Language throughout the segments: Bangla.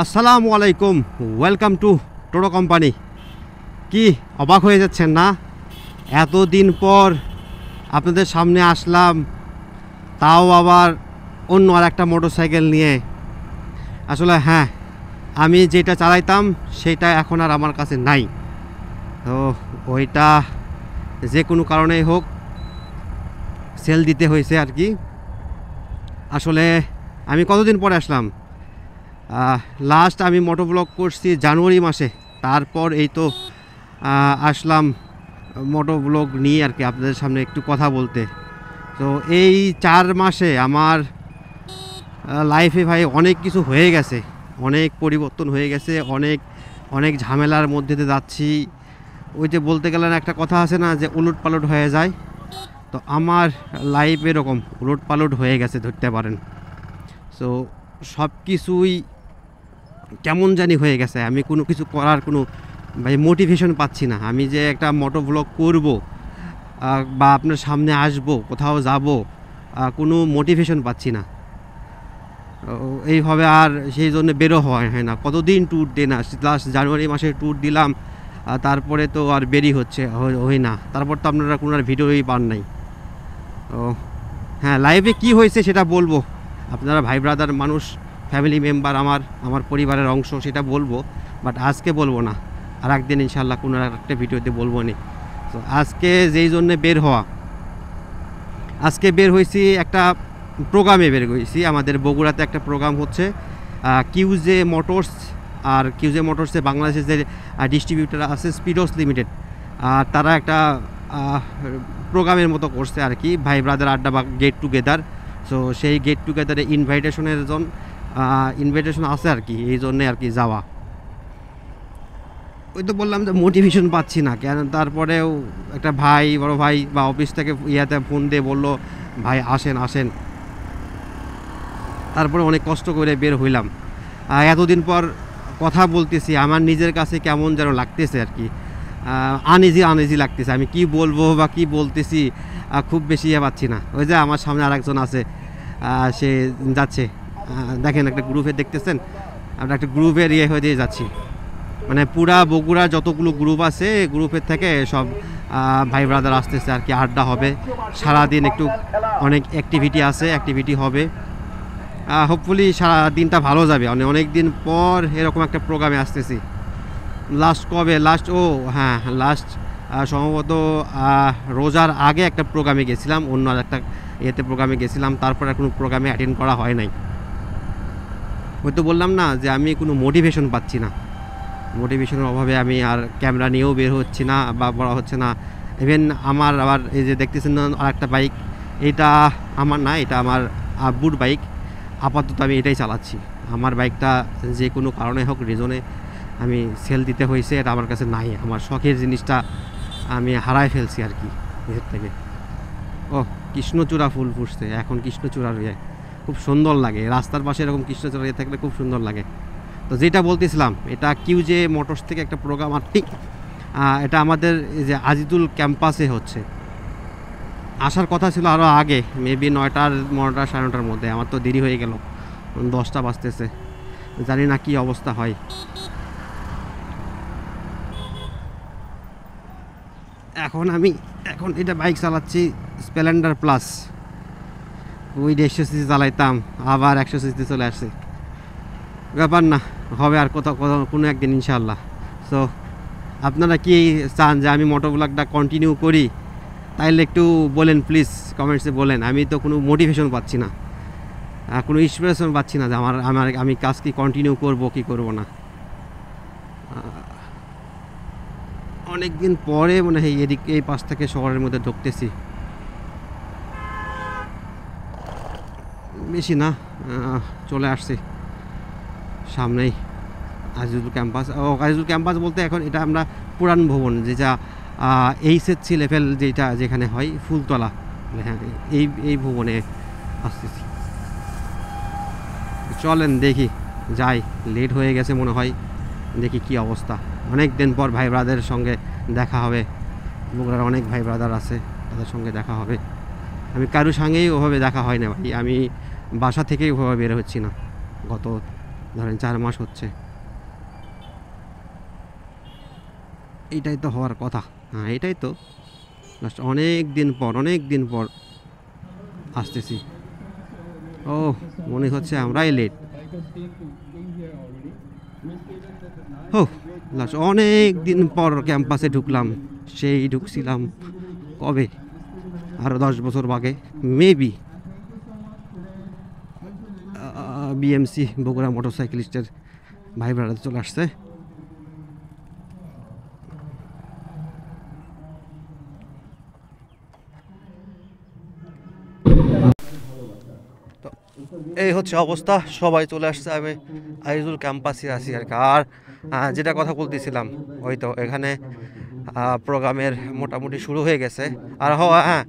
আসসালামু আলাইকুম, ওয়েলকাম টু টোটো কোম্পানি। কি অবাক হয়ে যাচ্ছেন না? এতদিন পর আপনাদের সামনে আসলাম, তাও আবার অন্য আর একটা মোটরসাইকেল নিয়ে। আসলে হ্যাঁ, আমি যেটা চালাইতাম সেটা এখন আর আমার কাছে নাই। তো ওইটা যে কোনো কারণেই হোক সেল দিতে হয়েছে আর কি। আসলে আমি কতদিন পরে আসলাম, লাস্ট আমি মোটোব্লগ করছি জানুয়ারি মাসে। তারপর এই তো আসলাম মোটোব্লগ নিয়ে আর কি আপনাদের সামনে একটু কথা বলতে। তো এই 4 মাসে আমার লাইফে ভাই অনেক কিছু হয়ে গেছে, অনেক পরিবর্তন হয়ে গেছে, অনেক অনেক ঝামেলার মধ্যে দিয়ে যাচ্ছি। ওই যে বলতে গেলে একটা কথা আছে না যে উলট পালট হয়ে যায়, তো আমার লাইফ এরকম উলট পালট হয়ে গেছে ধরতে পারেন। সো সব কিছুই কেমন জানি হয়ে গেছে। আমি কোনো কিছু করার কোনো ভাই মোটিভেশন পাচ্ছি না। আমি যে একটা মোটো ব্লগ করবো বা আপনার সামনে আসবো, কোথাও যাব, কোনো মোটিভেশন পাচ্ছি না। এইভাবে আর সেই জন্য বেরো হয় না। কতদিন ট্যুর দিই না, লাস্ট জানুয়ারি মাসে ট্যুর দিলাম, তারপরে তো আর বেরি হচ্ছে হয় না। তারপর তো আপনারা কোনো আর ভিডিওই পান নাই। তো হ্যাঁ, লাইভে কি হয়েছে সেটা বলবো। আপনারা ভাই ব্রাদার মানুষ, ফ্যামিলি মেম্বার, আমার পরিবারের অংশ, সেটা বলবো। বাট আজকে বলবো না, আর একদিন ইনশাল্লাহ কোনো একটা ভিডিওতে বলবো নি। তো আজকে যেই জন্যে বের হওয়া, আজকে বের হয়েছি একটা প্রোগ্রামে বের হয়েছি। আমাদের বগুড়াতে একটা প্রোগ্রাম হচ্ছে, কিউজে মোটরস। আর কিউজে মোটরসে বাংলাদেশের যে ডিস্ট্রিবিউটার আছে স্পিডোস লিমিটেড, তারা একটা প্রোগ্রামের মতো করছে আর কি, ভাই ব্রাদার আড্ডা বা গেট টুগেদার। সো সেই গেট টুগেদারে ইনভাইটেশন আছে আর কি, এই জন্যে আর কি যাওয়া। ওই তো বললাম যে মোটিভেশন পাচ্ছি না কেন। তারপরেও একটা ভাই, বড় ভাই বা অফিস থেকে ইয়াতে ফোন দিয়ে বললো, ভাই আসেন আসেন। তারপরে অনেক কষ্ট করে বের হইলাম। এতদিন পর কথা বলতেছি, আমার নিজের কাছে কেমন যেন লাগতেছে আর কি, আনইজি লাগতেছে। আমি কি বলবো বা কি বলতেছি খুব বেশি পাচ্ছি না। ওই যে আমার সামনে আরেকজন আছে, সে যাচ্ছে, দেখেন একটা গ্রুপে দেখতেছেন, আমরা একটা গ্রুপের হয়ে দিয়ে যাচ্ছি। মানে পুরা বগুড়া যতগুলো গ্রুপ আছে, গ্রুপের থেকে সব ভাই ব্রাদার আসতেছে আর কি, আড্ডা হবে সারাদিন। একটু অনেক অ্যাক্টিভিটি হবে। হোপফুলি সারা দিনটা ভালো যাবে। অনেক দিন পর এরকম একটা প্রোগ্রামে আসতেছি। লাস্ট সম্ভবত রোজার আগে একটা প্রোগ্রামে গেছিলাম, অন্য আর একটা প্রোগ্রামে গেছিলাম। তারপর আর কোনো প্রোগ্রামে অ্যাটেন্ড করা হয় নাই। হয়তো বললাম না যে আমি কোনো মোটিভেশন পাচ্ছি না। মোটিভেশনের অভাবে আমি আর ক্যামেরা নিয়েও বের হচ্ছি না বা বলা হচ্ছে না। ইভেন আমার আবার এই যে দেখতেছেন আর একটা বাইক, এটা আমার না, এটা আমার আব্বুর বাইক। আপাতত আমি এটাই চালাচ্ছি। আমার বাইকটা যে কোনো কারণে হোক, রিজনে আমি সেল দিতে হয়েছে। এটা আমার কাছে নাই, আমার শখের জিনিসটা আমি হারায় ফেলছি আর কি এর থেকে। ও, কৃষ্ণচূড়া ফুল ফুটছে এখন, কৃষ্ণচূড়ার খুব সুন্দর লাগে। রাস্তার পাশে এরকম কৃষ্ণচূড়া থাকলে খুব সুন্দর লাগে। তো যেটা বলতেছিলাম, এটা কিউজে মোটরস থেকে একটা প্রোগ্রাম আর ঠিক, এটা আমাদের এই যে আজিদুল ক্যাম্পাসে হচ্ছে। আসার কথা ছিল আরও আগে, মেবি 9টা সাড়ে 9টার মধ্যে। আমার তো দেরি হয়ে গেল, 10টা বাজতেছে। জানি না কি অবস্থা হয়। এখন এটা বাইক চালাচ্ছি স্প্লেন্ডার প্লাস। ওই 150 সিসি চালাইতাম, আবার 100 সিসিতে চলে আসছে। ব্যাপার না, হবে আর কোথাও কোনো একদিন ইনশাআল্লাহ। সো আপনারা কি চান যে আমি মোটোব্লগটা কন্টিনিউ করি? তাইলে একটু বলেন প্লিজ, কমেন্টসে বলেন। আমি তো কোনো মোটিভেশন পাচ্ছি না, কোনো ইন্সপিরেশন পাচ্ছি না যে আমি কাজ কি কন্টিনিউ করব কি করব না। অনেক দিন পরে মনে হয় এই পাশ থেকে শহরের মধ্যে ঢুকতেছি। বেশি না, চলে আসছি সামনেই আজিজুল ক্যাম্পাস। আজিজুল ক্যাম্পাস বলতে এখন এটা আমরা পুরান ভবন, যেটা এইচএসসি লেভেল যেখানে হয়, ফুলতলা, হ্যাঁ এই ভবনে আসতেছি। চলেন দেখি যাই, লেট হয়ে গেছে মনে হয়। দেখি কি অবস্থা। অনেক দিন পর ভাই ব্রাদারের সঙ্গে দেখা হবে। বগুড়ার অনেক ভাই ব্রাদার আছে, তাদের সঙ্গে দেখা হবে। আমি কারোর সঙ্গেই ওভাবে দেখা হয় না ভাই। আমি বাসা থেকেই ওভাবে বের হচ্ছি না গত ধরেন 4 মাস হচ্ছে। এইটাই তো হওয়ার কথা। হ্যাঁ, এটাই তো অনেক দিন পর আসতেছি। ও, মনে হচ্ছে আমরাই লেট। ও, অনেক দিন পর ক্যাম্পাসে ঢুকলাম। সেই ঢুকছিলাম কবে, আরও 10 বছর আগে মেবি। বিএমসি বগুড়া মোটরসাইকেলিস্টের ভাই ব্রাদার চলে আসছে। তো এই হচ্ছে অবস্থা, সবাই চলে আসছে। আমি আইজুল ক্যাম্পাসে আছি আর কি। আর যেটা কথা বলতেছিলাম, ওই তো এখানে প্রোগ্রামের মোটামুটি শুরু হয়ে গেছে। আর হ্যাঁ,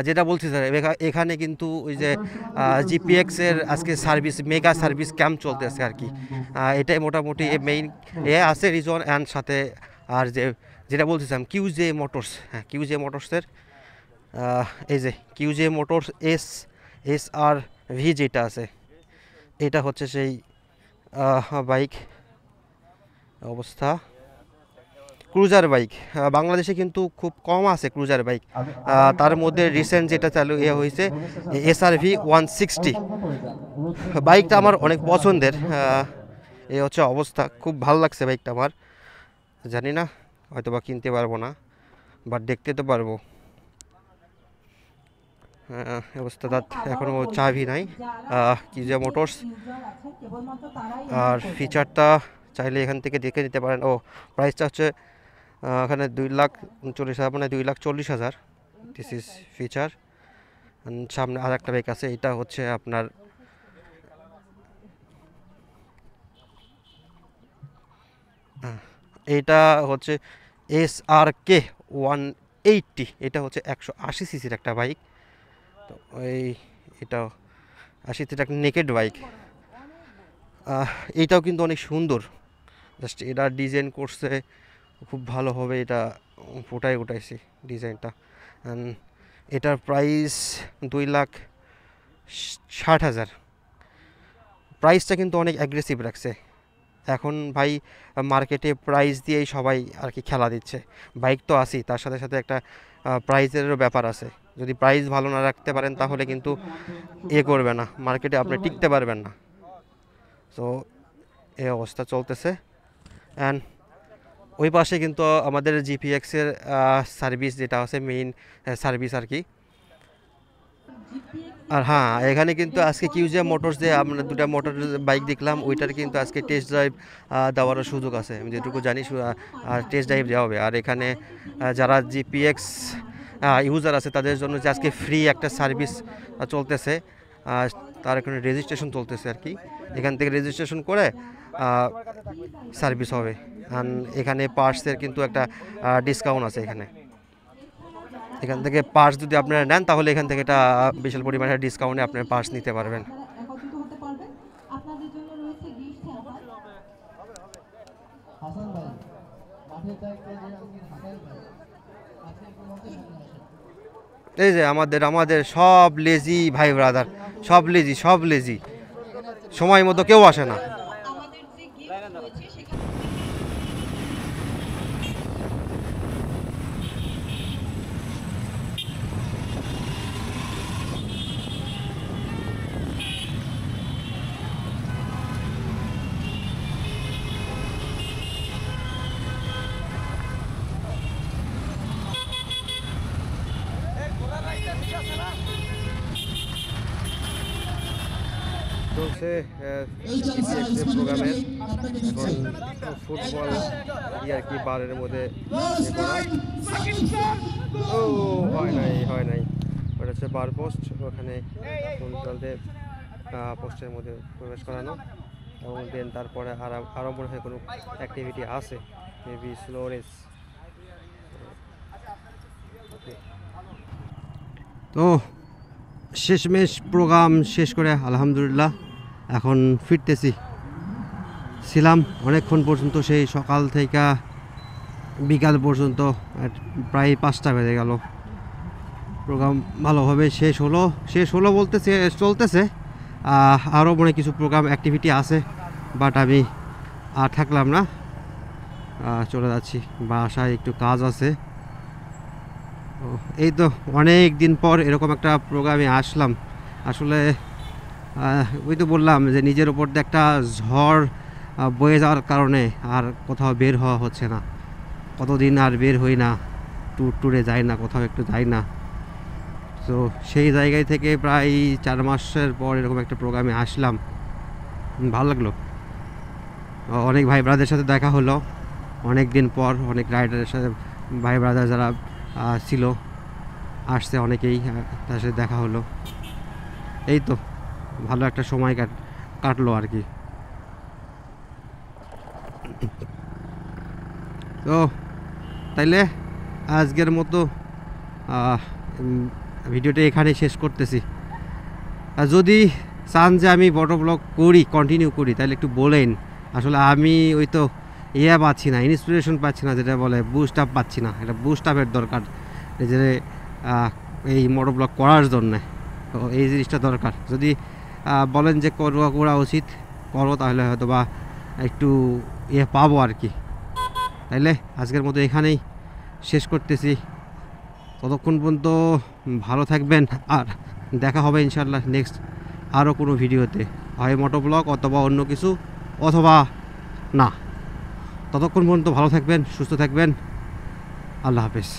যেটা বলছি স্যার, এখানে কিন্তু ওই যে জিপিএক্সের আজকে সার্ভিস, মেগা সার্ভিস ক্যাম্প চলতেছে আর কি। এটাই মোটামুটি মেইন আছে রিজন। অ্যান্ড সাথে আর যেটা বলতেছিলাম কিউজে মোটরস, হ্যাঁ কিউজে মোটরসের এই যে কিউজে মোটরস SR-V যেটা আছে, এটা হচ্ছে সেই বাইক অবস্থা। ক্রুজার বাইক বাংলাদেশে কিন্তু খুব কম আছে ক্রুজার বাইক। তার মধ্যে রিসেন্ট যেটা চালু হয়েছে SR-V 160 বাইকটা আমার অনেক পছন্দের। এই হচ্ছে অবস্থা, খুব ভালো লাগছে বাইকটা আমার। জানি না হয়তো বা কিনতে পারবো না, বাট দেখতে তো পারবো। অবস্থা তার এখনও চাবি নাই। কিউজে মোটরস। আর ফিচারটা চাইলে এখান থেকে দেখে নিতে পারেন। ও, প্রাইসটা হচ্ছে এখানে 2,39,000, মানে 2,40,000। This is feature. সামনে আর একটা বাইক আছে, এটা হচ্ছে আপনার এটা হচ্ছে SRK 180। এটা হচ্ছে 180 সিসির একটা বাইক। তো এটা 80 সিসির একটা নেকেড বাইক। এইটাও কিন্তু অনেক সুন্দর, জাস্ট এটা ডিজাইন করছে খুব ভালো হবে। এটা উঠাইছি ডিজাইনটা। এটার প্রাইস 2,60,000। প্রাইসটা কিন্তু অনেক অ্যাগ্রেসিভ রাখছে এখন ভাই। মার্কেটে প্রাইস দিয়েই সবাই আর কি খেলা দিচ্ছে। বাইক তো আসি, তার সাথে সাথে একটা প্রাইসেরও ব্যাপার আছে। যদি প্রাইস ভালো না রাখতে পারেন তাহলে কিন্তু করবে না, মার্কেটে আপনি টিকতে পারবেন না। তো এই অবস্থা চলতেছে। অ্যান্ড ওই পাশে কিন্তু আমাদের জিপিএক্সের সার্ভিস যেটা আছে, মেইন সার্ভিস আর কি। আর হ্যাঁ, এখানে কিন্তু আজকে কিউজে মোটরস দিয়ে আমরা 2টা মোটর বাইক দেখলাম, ওইটার কিন্তু আজকে টেস্ট ড্রাইভ দেওয়ারও সুযোগ আছে। আমি যেটুকু জানি টেস্ট ড্রাইভ দেওয়া হবে। আর এখানে যারা জিপিএক্স ইউজার আছে তাদের জন্য যে আজকে ফ্রি একটা সার্ভিস চলতেছে, তার এখানে রেজিস্ট্রেশন চলতেছে আর কি। এখান থেকে রেজিস্ট্রেশন করে সার্ভিস হবে। অ্যান্ড এখানে পার্টসের কিন্তু একটা ডিসকাউন্ট আছে। এখান থেকে পার্টস যদি আপনারা নেন তাহলে এখান থেকে একটা বিশাল পরিমাণে ডিসকাউন্টে আপনার পার্টস নিতে পারবেন। এই যে আমাদের সব লেজি ভাই ব্রাদার, সব লেজি, সময় মতো কেউ আসে না। চলছে প্রোগ্রামের এখন ফুটবল আর কি বারের মধ্যে। ও হয় নাই ওটা হচ্ছে বার পোস্ট, ওখানে ফুটবলদের পোস্টের মধ্যে প্রবেশ করানো। এবং দেন তারপরে আরও মনে হয় কোনো অ্যাক্টিভিটি আছে, মেবি স্লো রেস। তো শেষমেশ প্রোগ্রাম শেষ করে আলহামদুলিল্লাহ এখন ছিলাম অনেকক্ষণ পর্যন্ত, সেই সকাল থেকে বিকাল পর্যন্ত, প্রায় 5টা বেজে গেল। প্রোগ্রাম ভালোভাবে শেষ হলো বলতেছে, চলতেছে। আরও মনে কিছু প্রোগ্রাম অ্যাক্টিভিটি আছে, বাট আমি আর থাকলাম না, চলে যাচ্ছি বাসায়, একটু কাজ আছে। এই তো অনেক দিন পর এরকম একটা প্রোগ্রামে আসলাম। আসলে ওই তো বললাম যে নিজের উপর দিয়ে একটা ঝড় বয়ে যাওয়ার কারণে আর কোথাও বের হওয়া হচ্ছে না। কতদিন আর বের হই না, ট্যুরে যাই না, কোথাও একটু যাই না। তো সেই জায়গায় থেকে প্রায় 4 মাসের পর এরকম একটা প্রোগ্রামে আসলাম, ভালো লাগলো। অনেক ভাই ব্রাদারের সাথে দেখা হলো অনেক দিন পর, অনেক রাইডারের সাথে ভাই ব্রাদার যারা ছিল আসছে অনেকেই, তার সাথে দেখা হলো। এই তো ভালো একটা সময় কাটলো আর কি। তো তাইলে আজকের মতো ভিডিওটা এখানে শেষ করতেছি। যদি চান যে আমি বড় ব্লগ করি, কন্টিনিউ করি, তাহলে একটু বলেন। আসলে আমি ওই তো পাচ্ছি না, ইন্সপিরেশন পাচ্ছি না, যেটা বলে বুস্ট আপ পাচ্ছি না। একটা বুস্ট আপের দরকার যে এই মোটর ব্লগ করার জন্যে। তো এই জিনিসটা দরকার। যদি বলেন যে করা উচিত, করো, তাহলে হয়তো বা একটু পাবো আর কি। তাইলে আজকের মতো এখানেই শেষ করতেছি। ততক্ষণ পর্যন্ত ভালো থাকবেন, আর দেখা হবে ইনশাল্লাহ নেক্সট আরও কোনো ভিডিওতে, হয় মোটর ব্লগ অথবা অন্য কিছু, অথবা না। ততক্ষণ পর্যন্ত ভালো থাকবেন, সুস্থ থাকবেন। আল্লাহ হাফেজ।